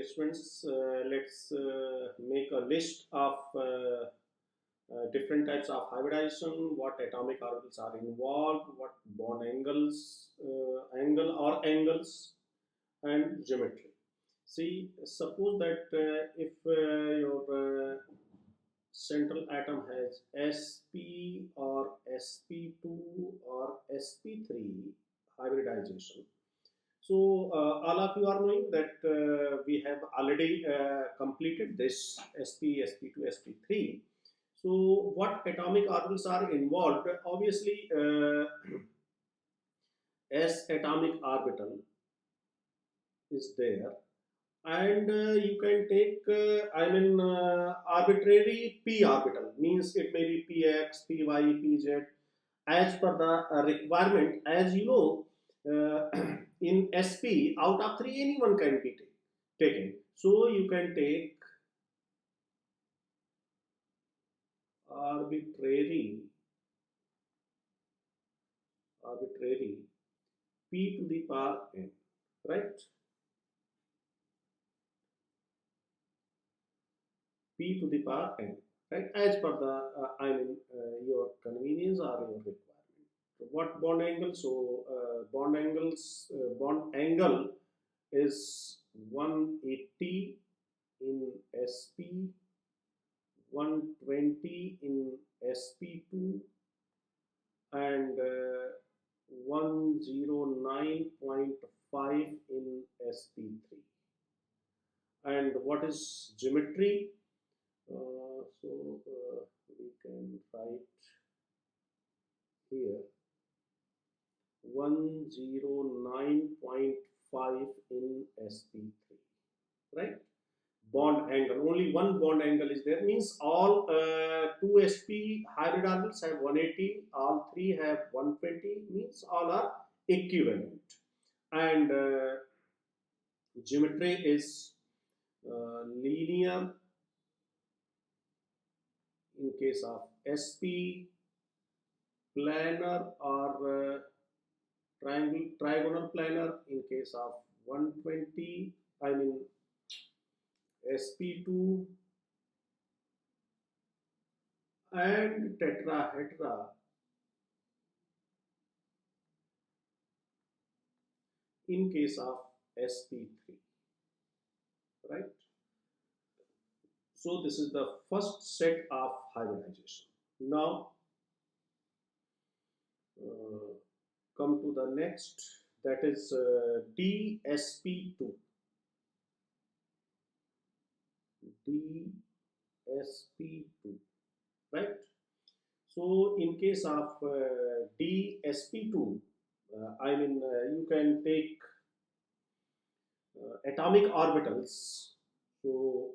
dear students, let's make a list of different types of hybridization, what atomic orbitals are involved, what bond angles, and geometry. See, suppose that if your central atom has sp or sp2 or sp3 hybridization. So all of you are knowing that we have already completed this sp, sp2, sp3. So what atomic orbitals are involved? Obviously, s atomic orbital is there, and you can take arbitrary p orbital, means it may be px, py, pz as per the requirement. As you know, in sp, out of 3 anyone can be taken, so you can take arbitrary p to the power n, right? P to the power n, right? As per the your convenience or your requirement. So what bond angle? So bond angle is 180 in sp, 120 in sp2, and 109.5 in sp3. And what is geometry? We can write here 109.5 in sp3, right? Bond angle, only one bond angle is there, means all 2 sp hybrid orbitals have 180, all 3 have 120, means all are equivalent. And geometry is linear in case of sp, planar or trigonal planar in case of 120, sp2, and tetrahedra in case of sp3, right? So this is the first set of hybridization. Now come to the next, that is dsp2. dsp2, right? So in case of dsp2, you can take atomic orbitals. So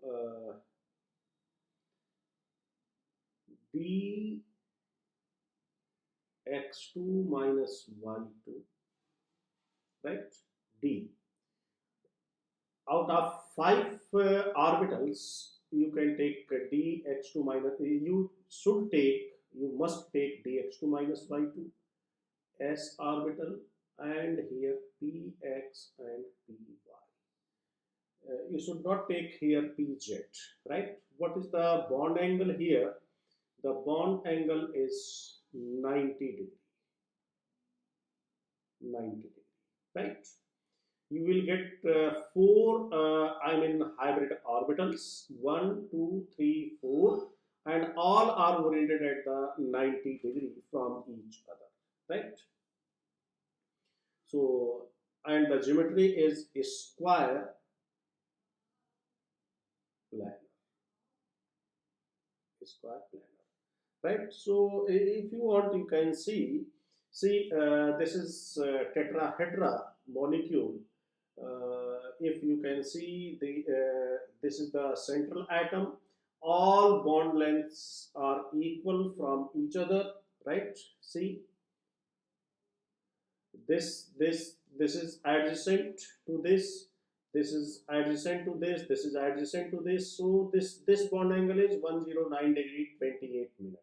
dx2 minus y2, right? D. Out of 5 orbitals, you can take dx2 minus, you must take dx2 minus y2 s orbital, and here px and py. You should not take here pz, right? What is the bond angle here? The bond angle is 90 degree. 90 degree, right? You will get 4 hybrid orbitals, 1, 2, 3, 4, and all are oriented at the 90 degree from each other, right? So, and the geometry is square planar, right? So if you want, you can see this is tetrahedra molecule. If you can see this is the central atom, all bond lengths are equal from each other, right? See, this is adjacent to this, this is adjacent to this is adjacent to this. So this bond angle is 109 degree 28 minutes.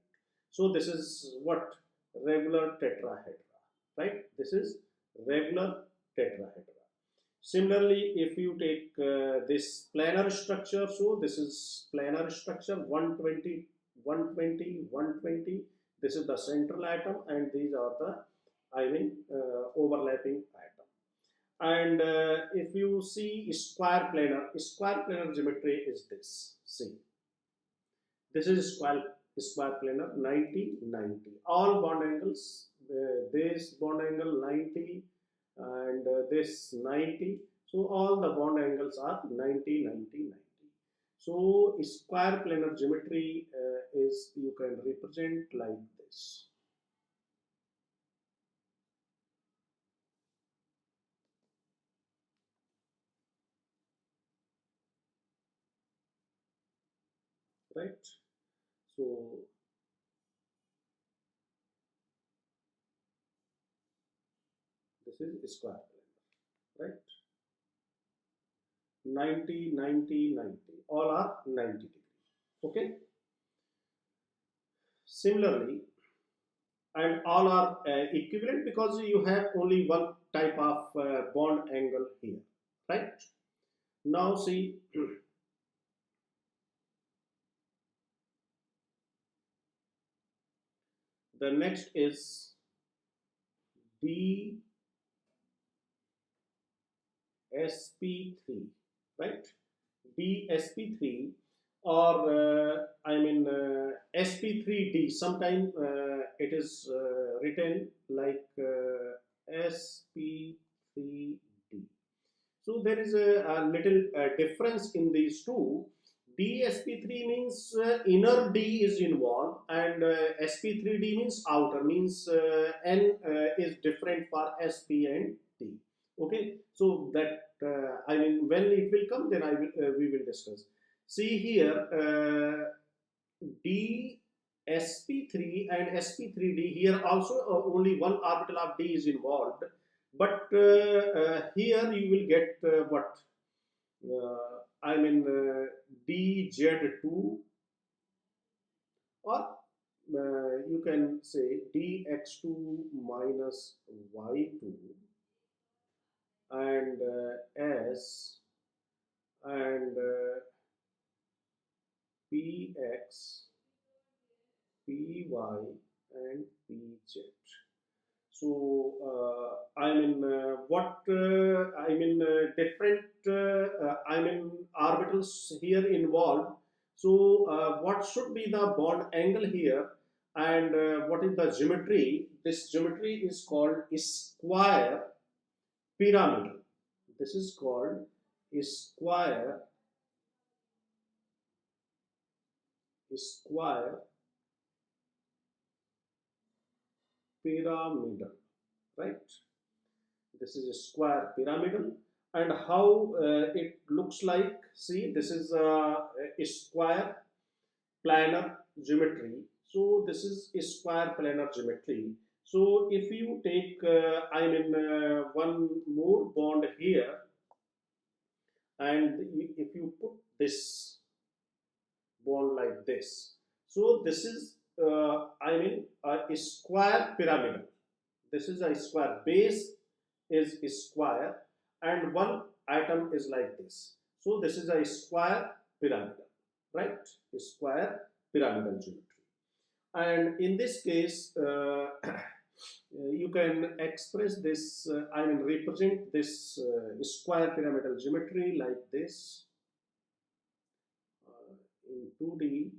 So this is what? Regular tetrahedra, right? This is regular tetrahedra. Similarly, if you take this planar structure. So this is planar structure 120, 120, 120. This is the central atom, and these are the overlapping atom. And if you see square planar geometry is this. See, this is square planar 90, 90. All bond angles, this bond angle 90 and this 90. So all the bond angles are 90, 90, 90. So square planar geometry is, you can represent like this. Right? So this is square planar, right? 90, 90, 90. All are 90 degree. Okay. Similarly, and all are equivalent because you have only one type of bond angle here, right? Now see, the next is DSP3, right? DSP3 or SP3D. Sometimes it is written like SP3D. So there is a little difference in these two. DSP3 means inner D is involved, and SP3D means outer, means N is different for SP and D. Okay, so that when it will come, then we will discuss. See here, DSP3 and SP3D, here also only one orbital of D is involved, but here you will get what? DZ2, or you can say dx2 minus y2 and s and px, py and pz. So different orbitals here involved. So what should be the bond angle here, and what is the geometry? This geometry is called square pyramidal. This is called square pyramidal, right? This is a square pyramidal, and how it looks like. See, this is a square planar geometry. So this is a square planar geometry. So if you take one more bond here, and if you put this bond like this, so this is a square pyramidal. This is a square, base is square, and one atom is like this. So this is a square pyramidal, right? A square pyramidal geometry. And in this case, you can express this, represent this square pyramidal geometry like this in 2D.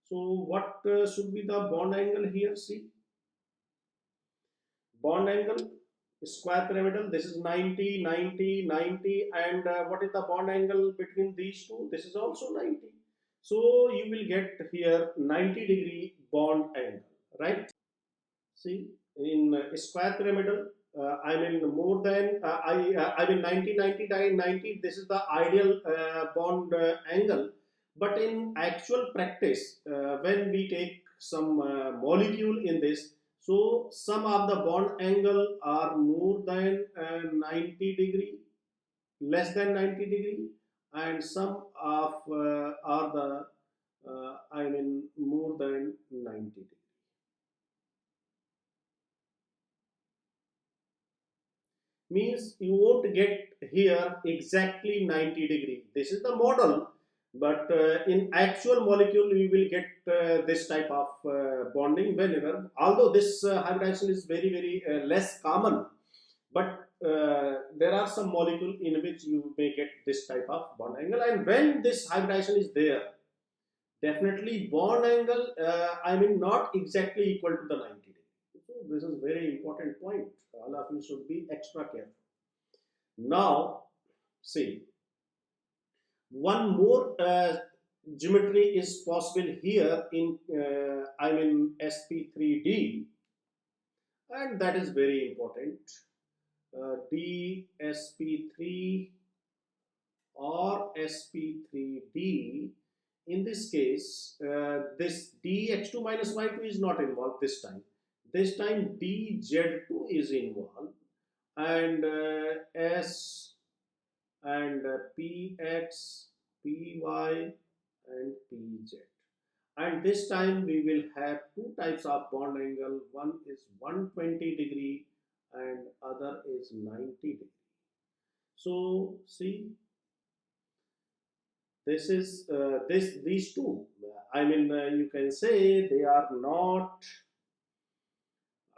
So what should be the bond angle here? See, bond angle, square pyramidal, this is 90, 90, 90, and what is the bond angle between these two? This is also 90. So you will get here 90-degree bond angle, right? See, in square pyramidal, more than 90, 90, 90. This is the ideal bond angle. But in actual practice, when we take some molecule in this, so some of the bond angle are more than 90-degree, less than 90-degree, and some of are the more than 90-degree. means you won't get here exactly 90 degree. This is the model, but in actual molecule you will get this type of bonding whenever, although this hybridization is very less common, but there are some molecule in which you may get this type of bond angle, and when this hybridization is there, definitely bond angle, I mean not exactly equal to the 90 degree. So this is very important point. All of you should be extra careful. Now, see, one more geometry is possible here in I mean sp3d, and that is very important. dsp3 or sp3d. In this case, this dx2 minus y2 is not involved this time. This time dz2 is involved, and s and px, py, and pz. And this time we will have two types of bond angle. One is 120 degree and other is 90 degree. So see, this is these two. I mean, you can say they are not.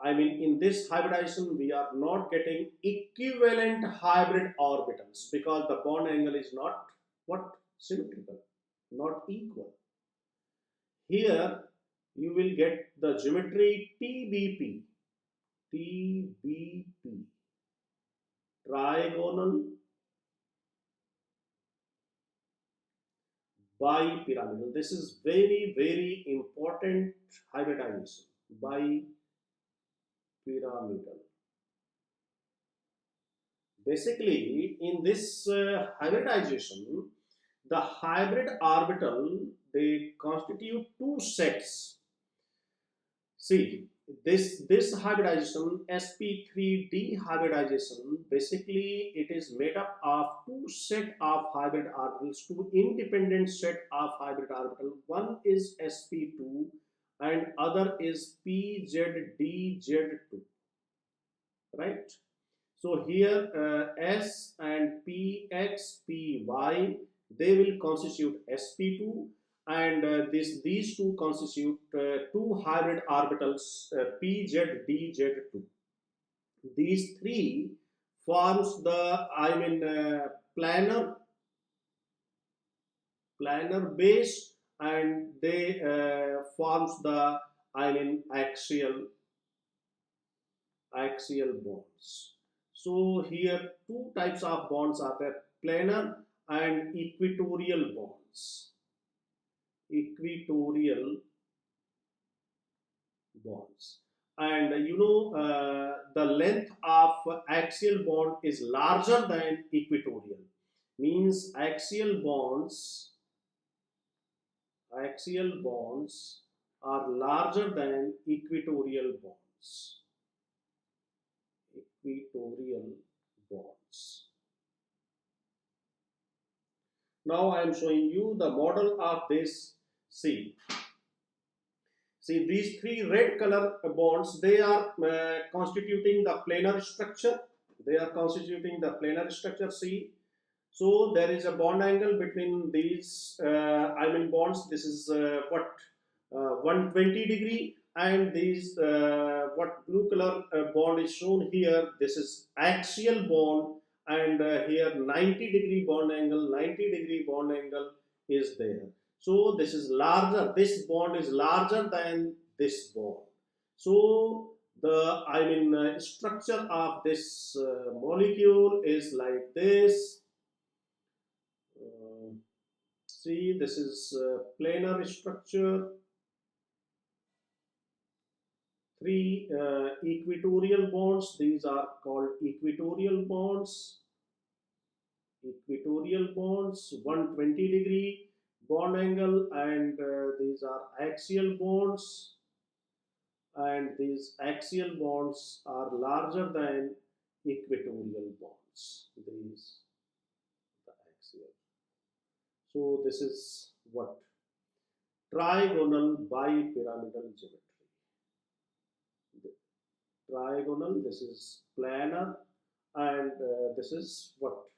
I mean, in this hybridization, we are not getting equivalent hybrid orbitals because the bond angle is not what symmetrical, not equal. Here, you will get the geometry TBP, TBP, trigonal bipyramidal. This is very important hybridization, bipyramidal. Basically, in this hybridization, the hybrid orbital, they constitute two sets. See, this hybridization, sp3d hybridization, basically it is made up of two set of hybrid orbitals, two independent set of hybrid orbital. One is sp2 and other is pzdz2, right? So here S and Px, Py, they will constitute sp2, and these two constitute two hybrid orbitals pz, dz2. These three forms the planar base, and they forms the axial bonds. So here two types of bonds are there: planar and equatorial bonds. Equatorial bonds. And you know, the length of axial bond is larger than equatorial. Means axial bonds are larger than equatorial bonds. Equatorial bonds. Now I am showing you the model of this. See these three red color bonds, they are constituting the planar structure. They are constituting the planar structure. See, so there is a bond angle between these bonds. This is 120 degree, and these what blue color bond is shown here, this is axial bond, and here 90 degree bond angle, 90 degree bond angle is there. So this is larger, this bond is larger than this bond. So the structure of this molecule is like this. See, this is planar structure. Three equatorial bonds, these are called equatorial bonds. Equatorial bonds, 120 degree bond angle, and these are axial bonds, and these axial bonds are larger than equatorial bonds. These the axial. So this is what trigonal bipyramidal geometry. Trigonal, this is planar, and this is what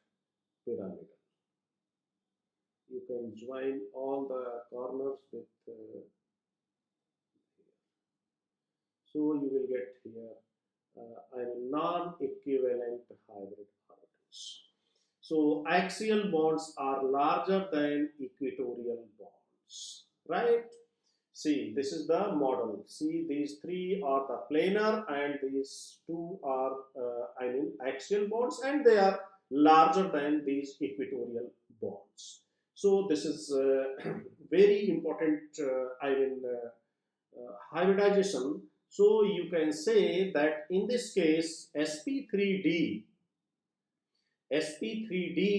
pyramidal. You can join all the corners with so you will get here a non-equivalent hybrid orbitals. So axial bonds are larger than equatorial bonds, right? See, this is the model. See, these three are the planar and these two are, axial bonds, and they are larger than these equatorial bonds. So this is very important, hybridization. So you can say that in this case, sp3d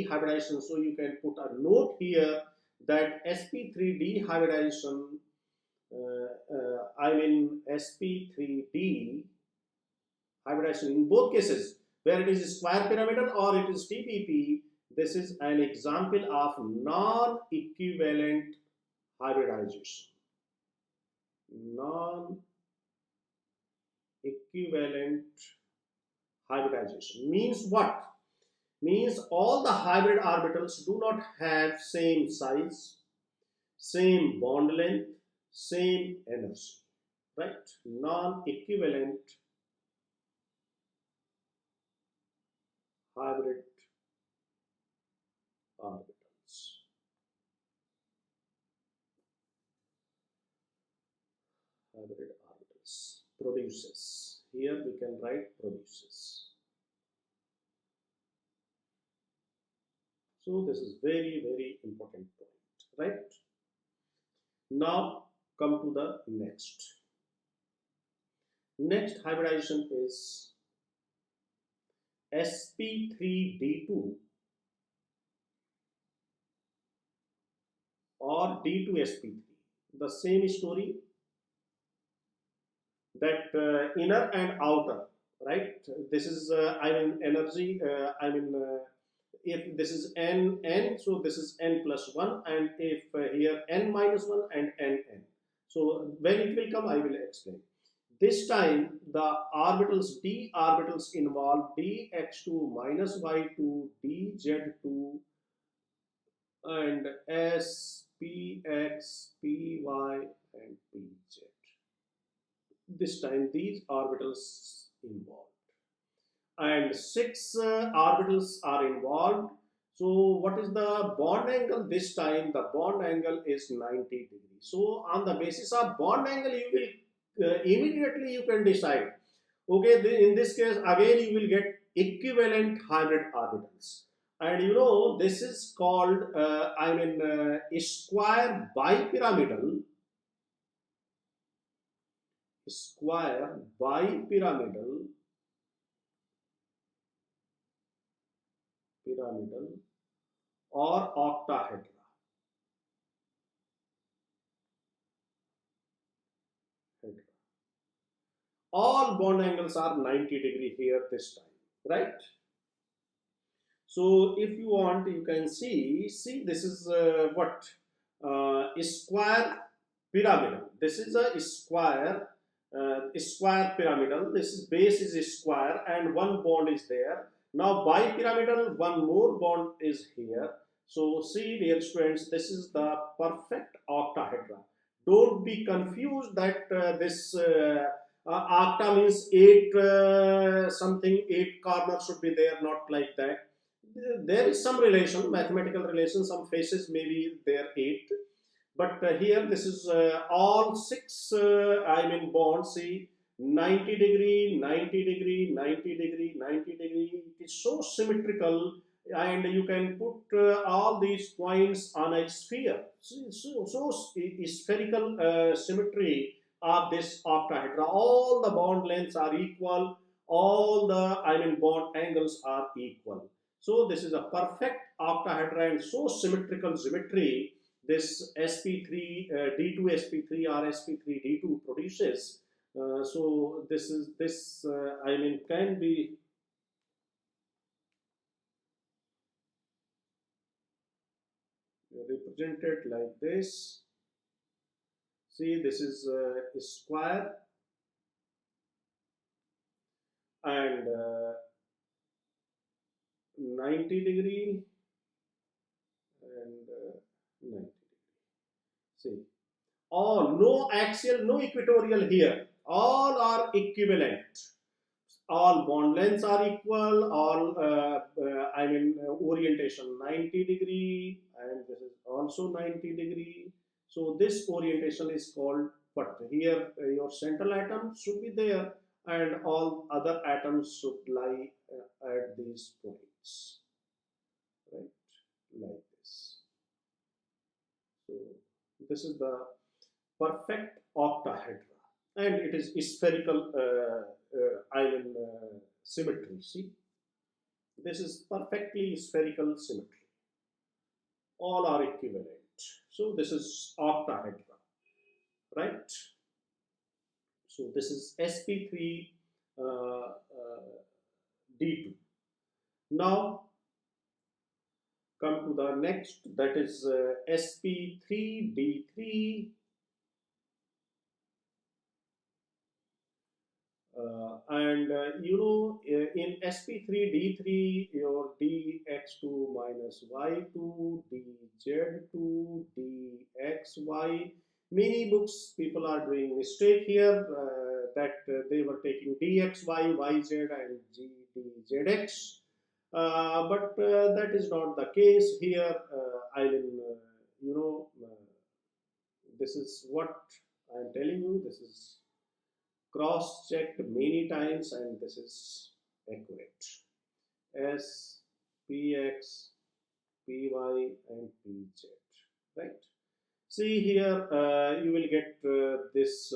hybridization. So you can put a note here that sp3d hybridization, sp3d hybridization in both cases, where it is square pyramidal or it is TPP. This is an example of non-equivalent hybridization. Non-equivalent hybridization means what? Means all the hybrid orbitals do not have same size, same bond length, same energy, right? Non-equivalent hybrid orbitals. Hybrid orbitals produces. Here we can write produces. So this is very important point, right? Now come to the next. Next hybridization is sp3d2 or d2sp3. The same story, that inner and outer, right? This is energy, if this is n, so this is n plus 1, and if here n minus 1 and n. So when it will come, I will explain. This time the orbitals, d orbitals involve dx2 minus y2, dz2, and s, px, py, and pz. This time these orbitals involved, and 6 orbitals are involved. So what is the bond angle? This time the bond angle is 90 degrees. So on the basis of bond angle, you will immediately you can decide, okay, in this case again you will get equivalent hybrid orbitals, and you know this is called square bipyramidal, square bipyramidal or octahedra. All bond angles are 90 degree here this time, right? So if you want, you can see this is what square pyramidal. This is a square pyramidal. This is base is square and one bond is there. Now bipyramidal, one more bond is here. So see, dear students, this is the perfect octahedra. Don't be confused that this octa means 8 something, 8 corners should be there, not like that. There is some relation, mathematical relation, some faces may be there 8, but here this is all 6 bonds. See, 90 degree, 90 degree, 90 degree, 90 degree. It is so symmetrical, and you can put all these points on a sphere. So spherical symmetry of this octahedra. All the bond lengths are equal, all the bond angles are equal. So this is a perfect octahedra and so symmetrical symmetry this sp3 d2 sp3 or sp3 d2 produces. So this can be represented like this. See, this is a square, and 90 degree and 90 degree. See, all no axial, no equatorial here. All are equivalent. All bond lengths are equal. All orientation 90 degree, and this is also 90 degree. So this orientation is called what? Here your central atom should be there, and all other atoms should lie at these points, right? Like this. So this is the perfect octahedra, and it is spherical symmetry. See, this is perfectly spherical symmetry. All are equivalent. So this is octahedra, right? So this is sp3 d2. Now come to the next, that is sp3 d3. In sp3d3, your dx2 minus y2, dz2, dxy. Many books people are doing mistake here, that they were taking dxy, yz, and dzdx. But that is not the case here. I will, this is what I am telling you. This is cross checked many times, and this is accurate. S, Px, Py, and Pz, right? See here, you will get this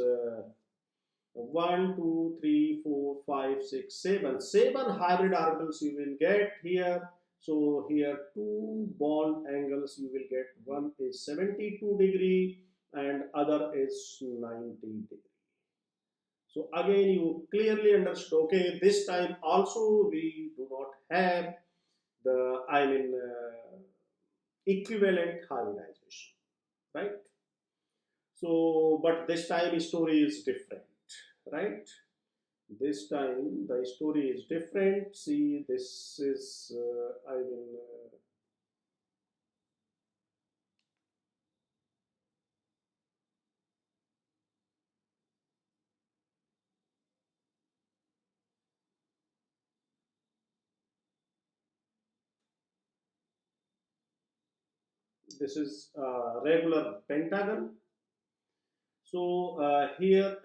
1, 2, 3, 4, 5, 6, 7. 7 hybrid orbitals you will get here. So here 2 bond angles you will get. One is 72 degree and other is 90 degree. So again, you clearly understood, okay, this time also we do not have the, equivalent hybridization, right? So, but this time story is different, right? This time the story is different. See, this is, this is regular pentagon. So here,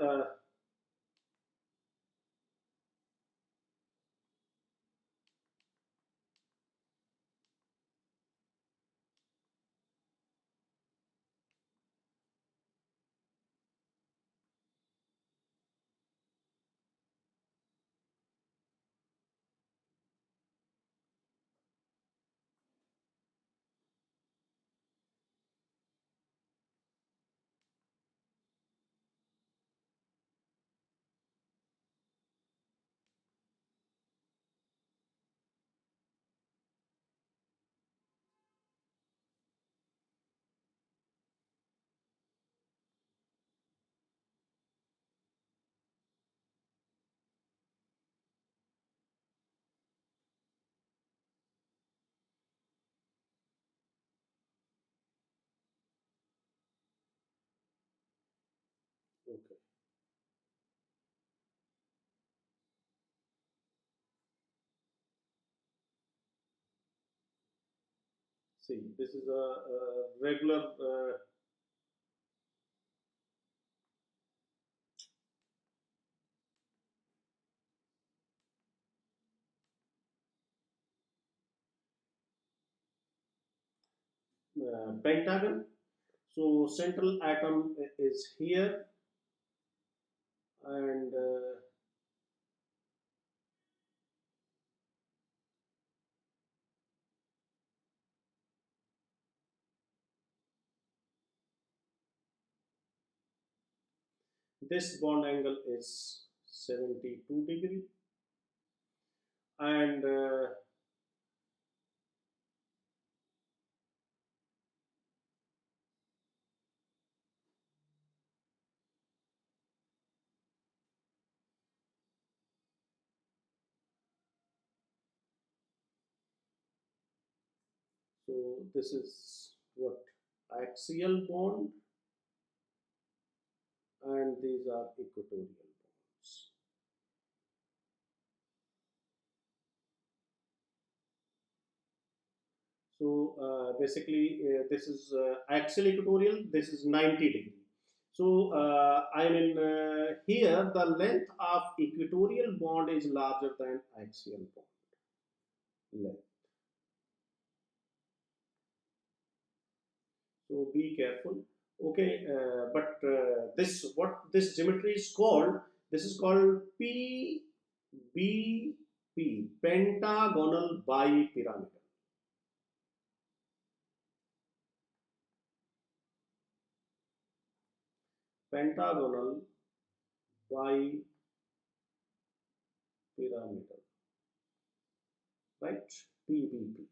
okay. See, this is a regular pentagon. So central atom is here, and this bond angle is 72 degree, and So this is what axial bond, and these are equatorial bonds. So basically, this is axial equatorial. This is 90 degree. So I mean here the length of equatorial bond is larger than axial bond length. So be careful. Okay, but this what this geometry is called. This is called PBP, pentagonal bipyramidal. Pentagonal bipyramidal, right? PBP.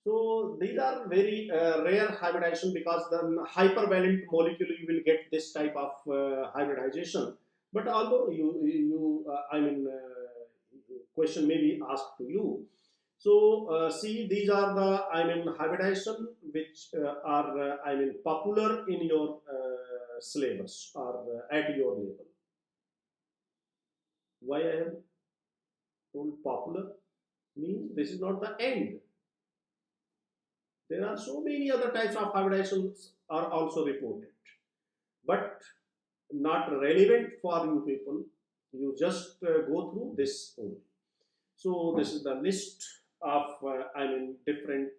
So these are very rare hybridization, because the hypervalent molecule you will get this type of hybridization. But although I mean, question may be asked to you. So see, these are the I mean hybridization which are I mean popular in your syllabus or at your level. Why I have told popular means this is not the end. There are so many other types of hybridizations are also reported, but not relevant for you people. You just go through this only. So this is the list of I mean different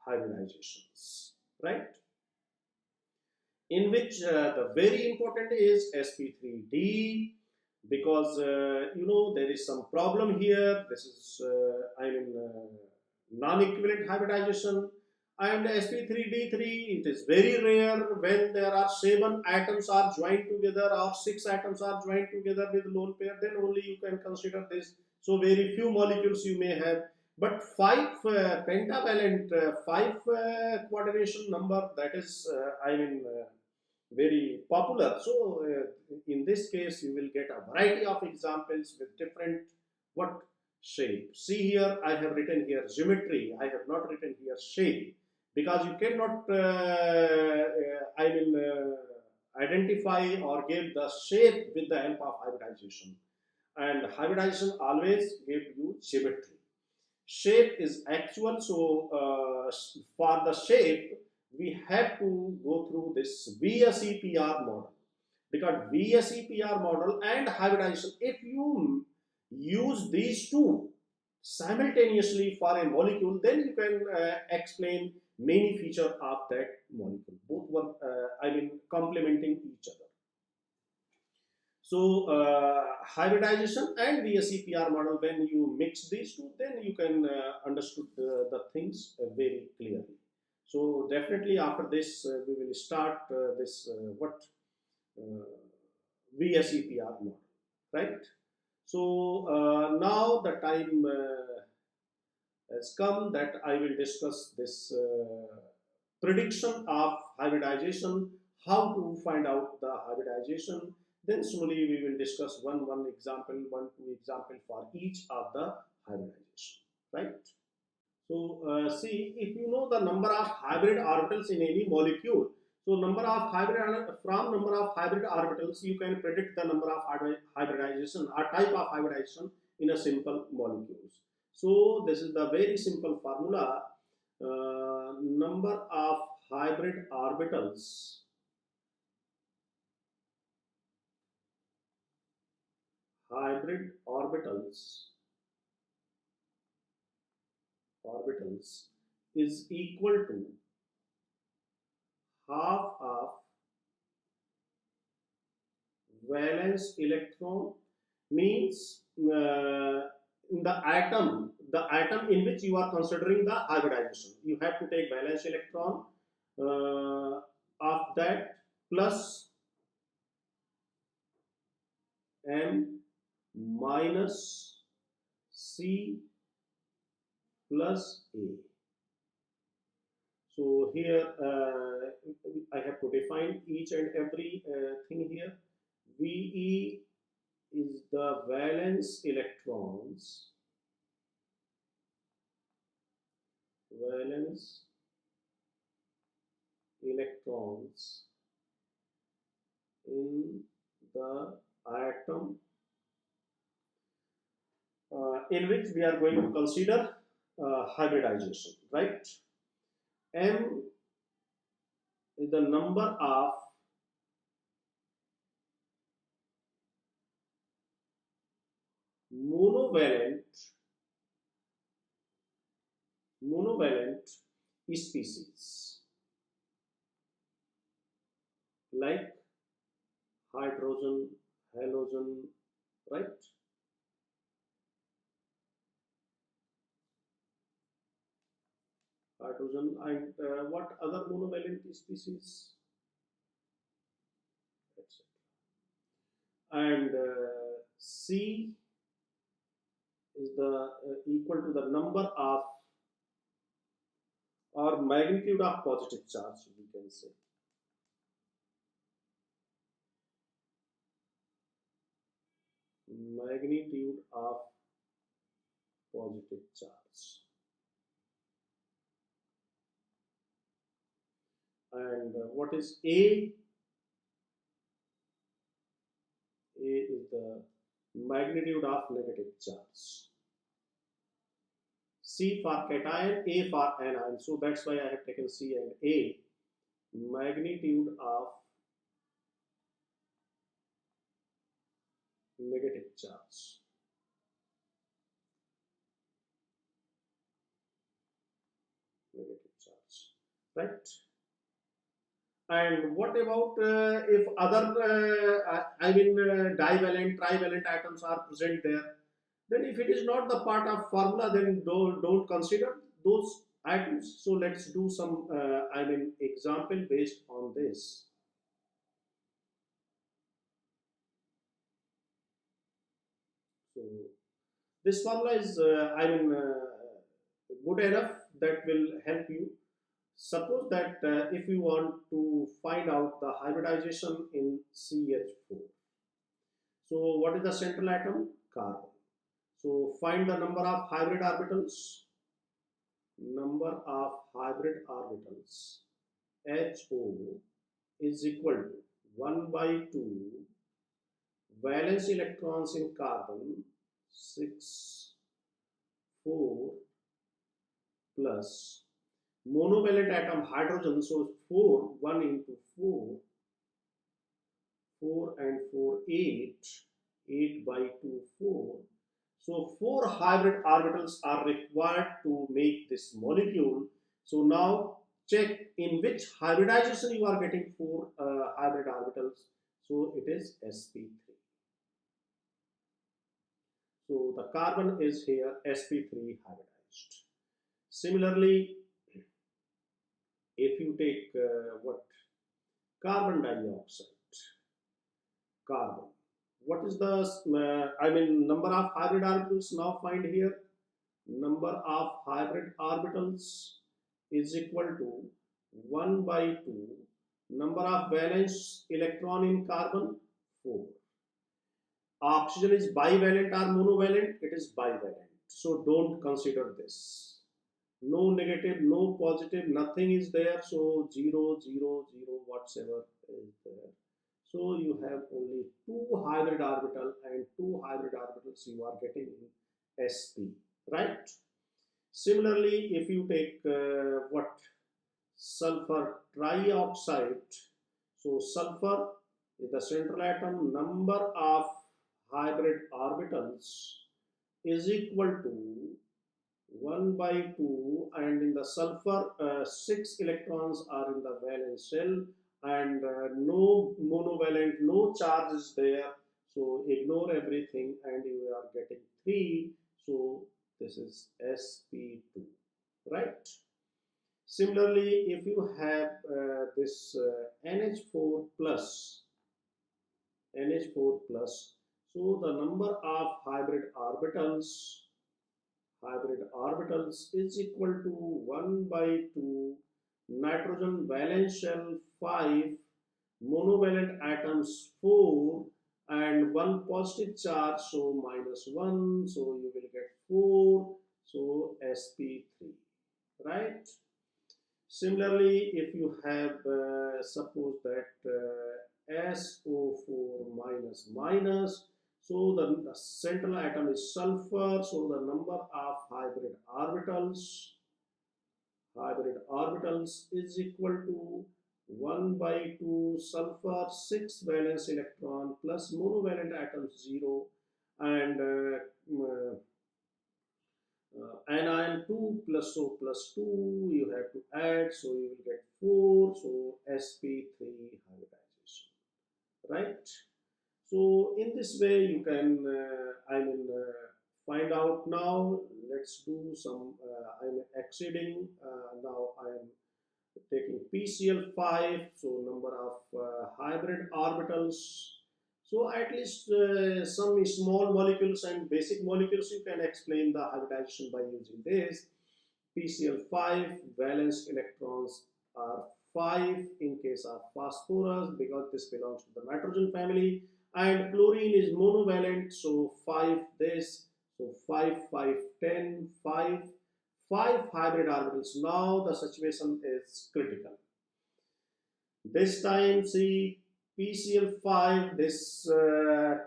hybridizations, right? In which the very important is sp3d, because you know there is some problem here. This is I mean non-equivalent hybridization. And sp3d3, it is very rare when there are 7 atoms are joined together or 6 atoms are joined together with lone pair, then only you can consider this. So very few molecules you may have, but 5 pentavalent 5 coordination number, that is I mean very popular. So in this case you will get a variety of examples with different what shape. See here, I have written here geometry, I have not written here shape, because you cannot I mean identify or give the shape with the help of hybridization, and hybridization always give you geometry. Shape is actual, so for the shape we have to go through this Vsepr model, because Vsepr model and hybridization, if you use these two simultaneously for a molecule, then you can explain many features of that molecule. Both were I mean complementing each other. So hybridization and Vsepr model, when you mix these two, then you can understood the things very clearly. So definitely after this we will start this what Vsepr model, right? So now the time has come that I will discuss this prediction of hybridization, how to find out the hybridization. Then slowly we will discuss one example, two example for each of the hybridization, right? So see, if you know the number of hybrid orbitals in any molecule, so number of hybrid orbitals, you can predict the number of hybridization or type of hybridization in a simple molecules. So this is the very simple formula. Number of hybrid orbitals is equal to half of valence electron, means in the atom in which you are considering the hybridization, you have to take valence electron of that plus m minus c plus a. So here I have to define each and every thing here. Ve is the valence electrons, electrons in the atom in which we are going to consider hybridization, right? M is the number of monovalent species like hydrogen, halogen, right? Hydrogen and what other monovalent species, etc. And C is the equal to the number of or magnitude of positive charge, we can say. Magnitude of positive charge. And what is A? A is the magnitude of negative charge. C for cation, A for anion. So that's why I have taken C and A. Magnitude of negative charge. Negative charge, right? And what about if other, divalent, trivalent atoms are present there? Then if it is not the part of formula, then don't consider those atoms. So let's do some, example based on this. So this formula is, good enough that will help you. Suppose that if you want to find out the hybridization in CH4. So what is the central atom? Carbon. So find the number of hybrid orbitals. Number of hybrid orbitals HO is equal to 1 by 2 valence electrons in carbon 6, 4 plus monovalent atom hydrogen, so 4, 1 into 4, 4 and 4, 8, 8 by 2, 4. So 4 hybrid orbitals are required to make this molecule. So now check in which hybridization you are getting 4 hybrid orbitals. So it is sp3. So the carbon is here sp3 hybridized. Similarly, if you take carbon dioxide, carbon, what is the number of hybrid orbitals? Now find here, number of hybrid orbitals is equal to 1 by 2 number of valence electron in carbon 4. Oxygen is bivalent or monovalent? It is bivalent, so don't consider this. No negative, no positive, nothing is there. So 0, 0, 0, whatsoever is there. So you have only 2 hybrid orbital and 2 hybrid orbitals you are getting in sp, right? Similarly, if you take sulfur trioxide, so sulfur is the central atom, number of hybrid orbitals is equal to 1 by 2, and in the sulfur 6 electrons are in the valence shell, and no monovalent, no charge is there, so ignore everything and you are getting 3. So this is sp2, right? Similarly, if you have this NH4 plus, so the number of hybrid orbitals is equal to 1 by 2 nitrogen valence shell 5, monovalent atoms 4, and 1 positive charge, so -1, so you will get 4, so sp3, right? Similarly, if you have suppose that SO4 minus minus, so the central atom is sulfur, so the number of hybrid orbitals is equal to 1 by 2 sulfur 6 valence electron plus monovalent atom 0 and anion 2 plus O plus 2 you have to add, so you will get 4, so sp3 hybridization, right? So in this way you can find out. Now let's do some I'm exceeding now I am taking PCl5, so number of hybrid orbitals. So at least some small molecules and basic molecules you can explain the hybridization by using this. PCl5 valence electrons are 5 in case of phosphorus because this belongs to the nitrogen family, and chlorine is monovalent, so 5 this, so 5 5 10 5 5 hybrid orbitals. Now the situation is critical. This time see PCl5, this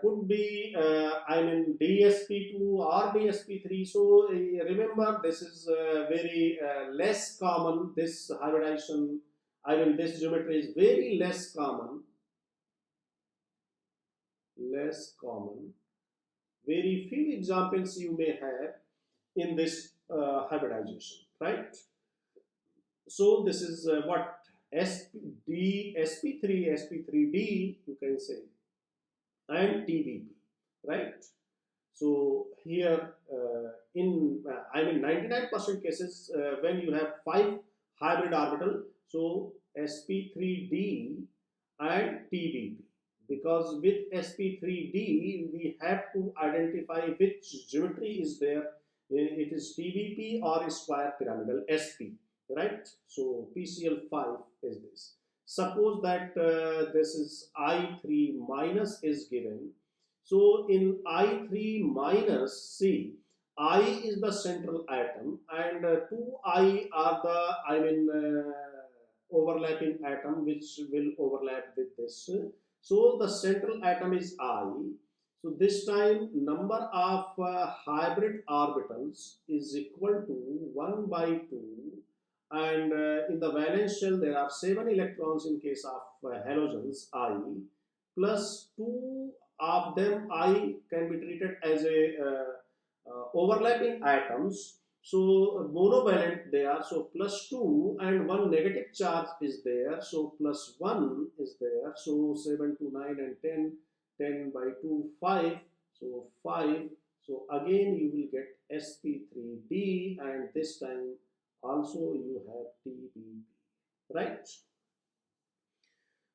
could be DSP2 or DSP3. So remember, this is very less common. This hybridization, this geometry is very less common. Very few examples you may have in this hybridization, right? So this is what sp3d you can say, and TBP, right? So here in 99% cases when you have 5 hybrid orbital, so sp3d and TBP, because with sp3d we have to identify which geometry is there. It is TBP or square pyramidal sp, right? So PCl5 is this. Suppose that this is I3 minus is given. So in I3 minus, see, I is the central atom and 2I are the overlapping atom which will overlap with this. So the central atom is I. So this time number of hybrid orbitals is equal to 1 by 2, and in the valence shell there are 7 electrons in case of halogens I, plus 2 of them I can be treated as a overlapping atoms, so monovalent they are, so plus 2 and 1 negative charge is there, so plus 1 is there, so 7 to 9 and 10, 10 by 2 5, so 5, so again you will get sp3d, and this time also you have TBP, right?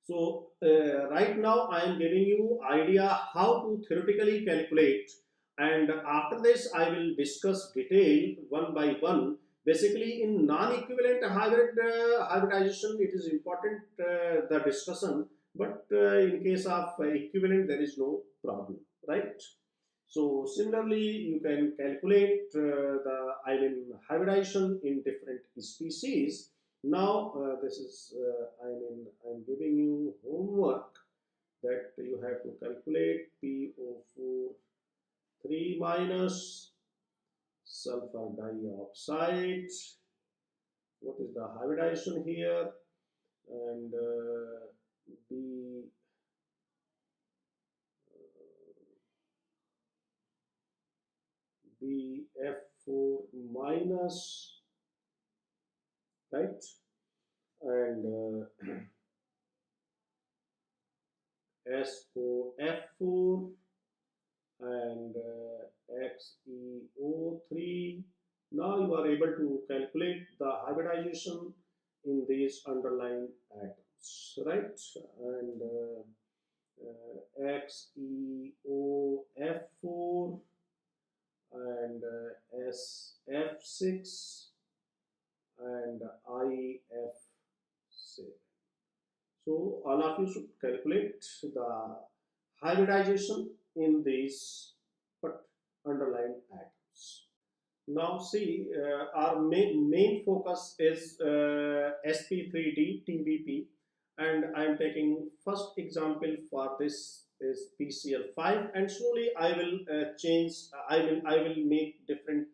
So right now I am giving you idea how to theoretically calculate, and after this I will discuss detail one by one. Basically in non-equivalent hybridization it is important the discussion, but in case of equivalent there is no problem, right? So similarly you can calculate the hybridization in different species. Now this is I'm giving you homework that you have to calculate PO4 3 minus sulfur dioxide. What is the hybridization here? And BF4 minus, right? And SOF4 and XeO3. Now you are able to calculate the hybridization in these underlying atoms, right? And XeOF4 and SF6 and IF7. So all of you should calculate the hybridization in these underlying atoms. Now see, our main focus is sp3d tvp, and I am taking first example for this is pcl5, and slowly I will change, I will make different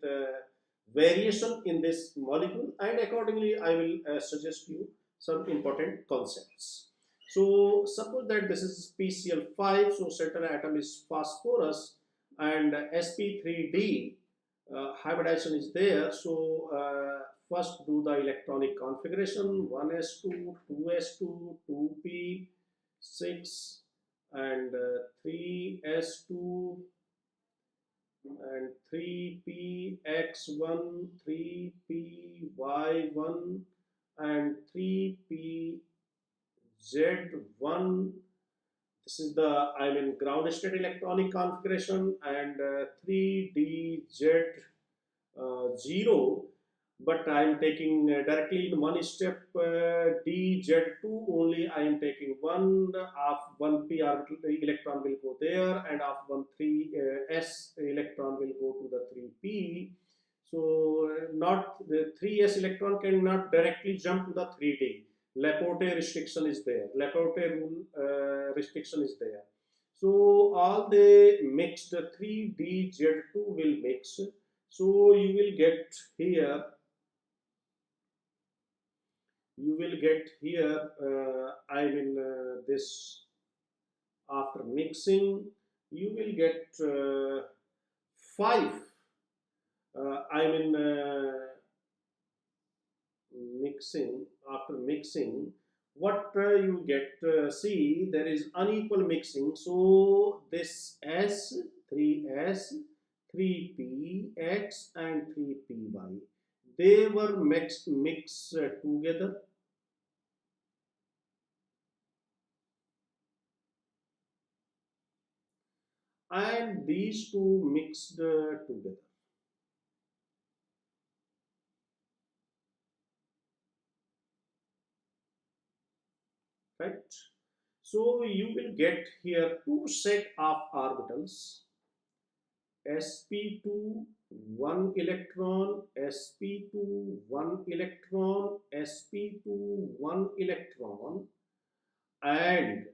variation in this molecule, and accordingly I will suggest you some important concepts. So suppose that this is pcl5, so center atom is phosphorus, and sp3d hybridization is there. So first do the electronic configuration: 1s2, 2s2, 2p6, and 3s2, and 3px1, 3py1, and 3pz1. This is the, I mean, ground state electronic configuration, and 3dz0, but I am taking directly in one step dz2 only. I am taking one of 1p orbital electron will go there, and of 1 3s electron will go to the 3p. So not the 3s electron cannot directly jump to the 3d. Laporte restriction is there. Laporte rule restriction is there. So all the mixed 3dz2 will mix. So you will get here. I mean this, after mixing, you will get 5. I mean mixing, after mixing, what you get, see, there is unequal mixing. So this s, 3s, 3px, and 3py, they were mixed together, and these two mixed together, right? So you will get here two set of orbitals: sp2 1 electron, sp2 1 electron, sp2 1 electron, and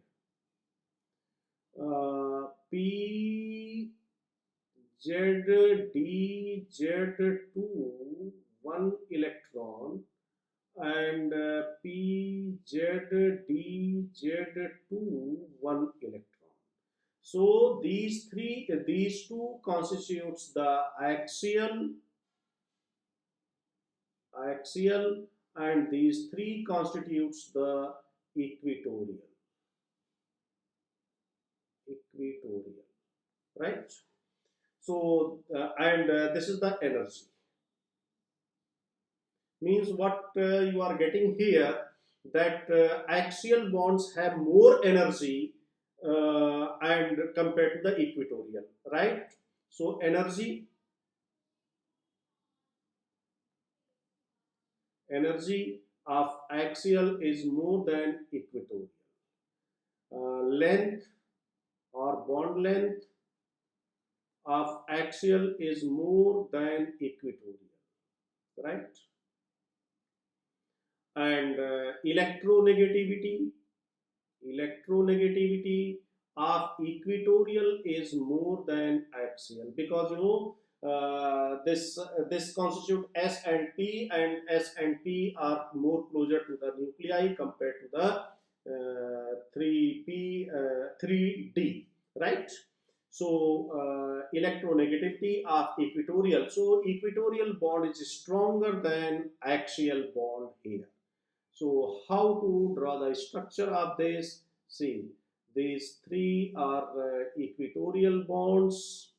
pzdz2 1 electron, and pzdz2 1 electron. So these two constitutes the axial, and these three constitutes the equatorial, right? So and this is the energy. Means what you are getting here, that axial bonds have more energy and compared to the equatorial, right? So energy of axial is more than equatorial. Length or bond length of axial is more than equatorial, right? And electronegativity of equatorial is more than axial, because you know this constitute S and P, and S and P are more closer to the nuclei compared to the 3D, right? So electronegativity of equatorial, so equatorial bond is stronger than axial bond here. So how to draw the structure of this? See, these three are equatorial bonds.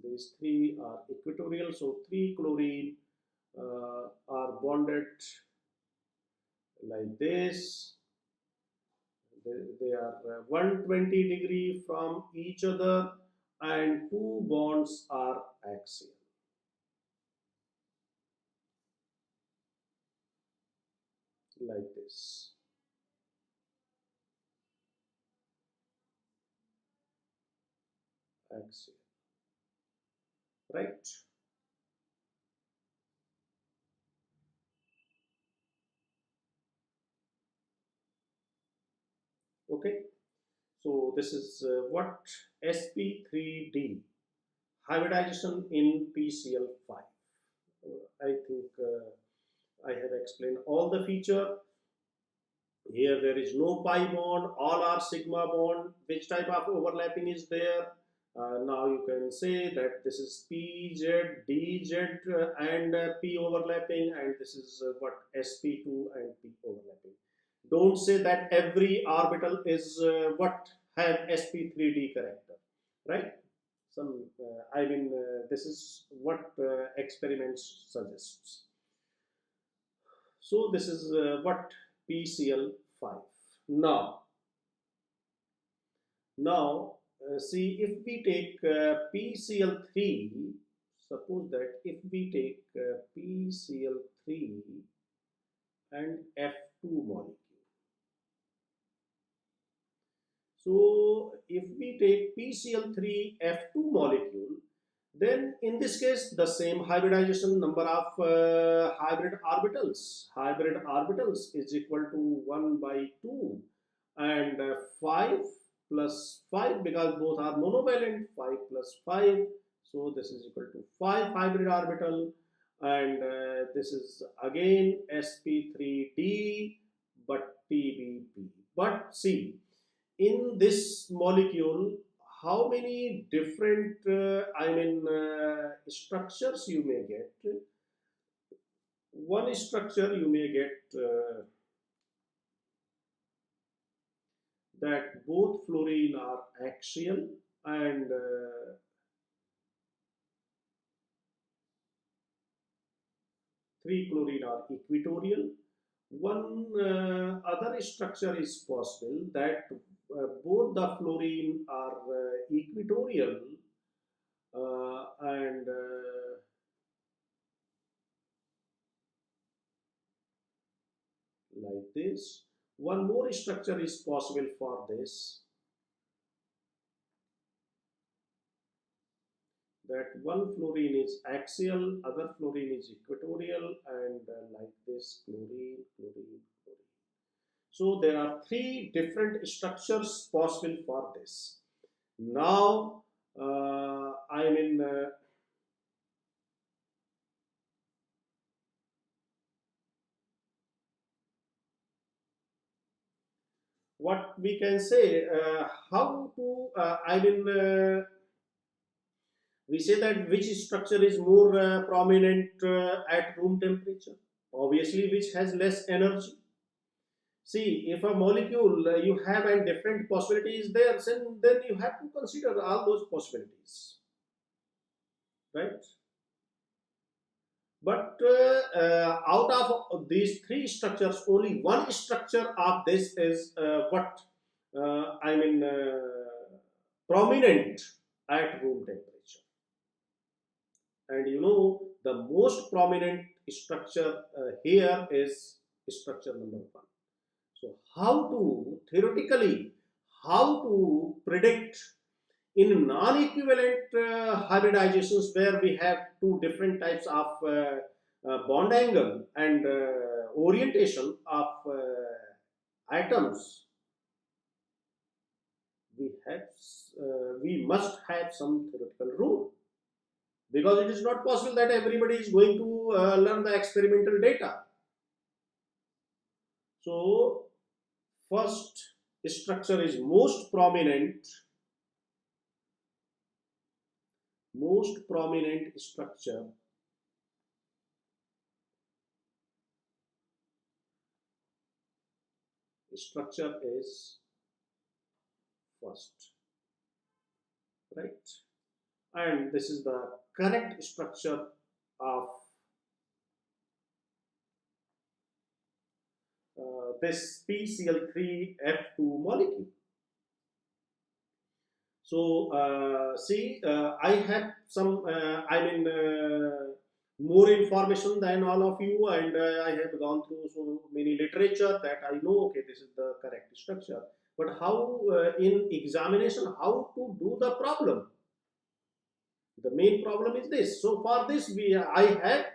These three are equatorial. So 3 chlorine are bonded like this. They are 120 from each other, and 2 bonds are axial, like this. axial, right? Okay, so this is what SP3D, hybridization in PCL5. I think I have explained all the feature. Here there is no pi bond, all are sigma bond. Which type of overlapping is there? Now you can say that this is PZ, DZ and P overlapping, and this is what SP2 and P overlapping. Don't say that every orbital is what have SP3D character, right? Some, this is what experiments suggests. So this is what PCL5. Now, see if we take PCL3, suppose that if we take PCL3 and F2 molecule. So if we take PCL3 F2 molecule, then in this case the same hybridization number of hybrid orbitals. Hybrid orbitals is equal to 1 by 2 and 5 plus 5 because both are monovalent, 5 plus 5. So this is equal to 5 hybrid orbital, and this is again sp3d but pbp. But see, in this molecule, how many different structures you may get. One structure you may get that both fluorine are axial and three chlorine are equatorial. One other structure is possible that both the fluorine are equatorial and like this. One more structure is possible for this, that one fluorine is axial, other fluorine is equatorial, and like this, fluorine, fluorine, fluorine. So there are three different structures possible for this. Now, what we can say, how to, we say that which structure is more prominent at room temperature? Obviously, which has less energy. See, if a molecule you have and different possibilities there, then you have to consider all those possibilities, right? But out of these three structures, only one structure of this is what prominent at room temperature. And you know, the most prominent structure here is structure number 1. So how to, theoretically, how to predict in non-equivalent hybridizations where we have two different types of bond angle and orientation of atoms, we must have some theoretical rule, because it is not possible that everybody is going to learn the experimental data. So first structure is most prominent structure is first, right? And this is the correct structure of this PCl3F2 molecule. So see, I have some more information than all of you, and I have gone through so many literature that I know, okay, this is the correct structure. But how in examination, how to do the problem? The main problem is this. So for this, I have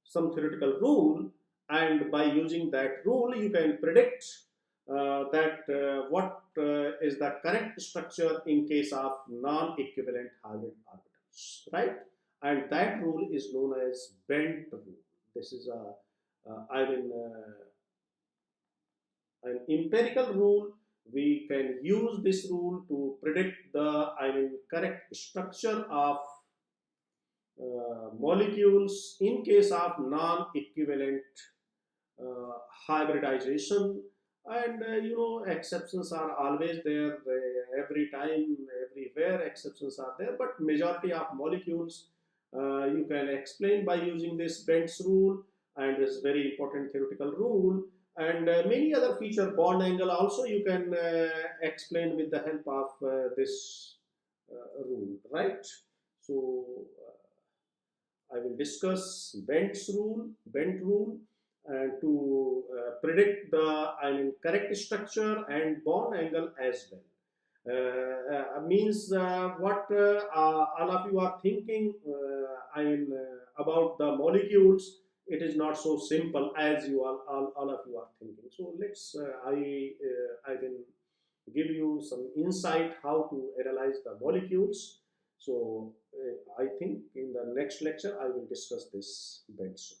some theoretical rule, and by using that rule, you can predict that what is the correct structure in case of non-equivalent hybrid orbitals, right? And that rule is known as bent rule. This is an empirical rule. We can use this rule to predict the correct structure of molecules in case of non-equivalent hybridization. And exceptions are always there. Every time, everywhere exceptions are there, but majority of molecules you can explain by using this Bent's rule, and this very important theoretical rule. And many other feature, bond angle also you can explain with the help of this rule, right? So I will discuss Bent rule, and to predict the correct structure and bond angle as well. Means what all of you are thinking about the molecules. It is not so simple as all of you are thinking. So let's I will give you some insight how to analyze the molecules. So I think in the next lecture I will discuss this bed soon.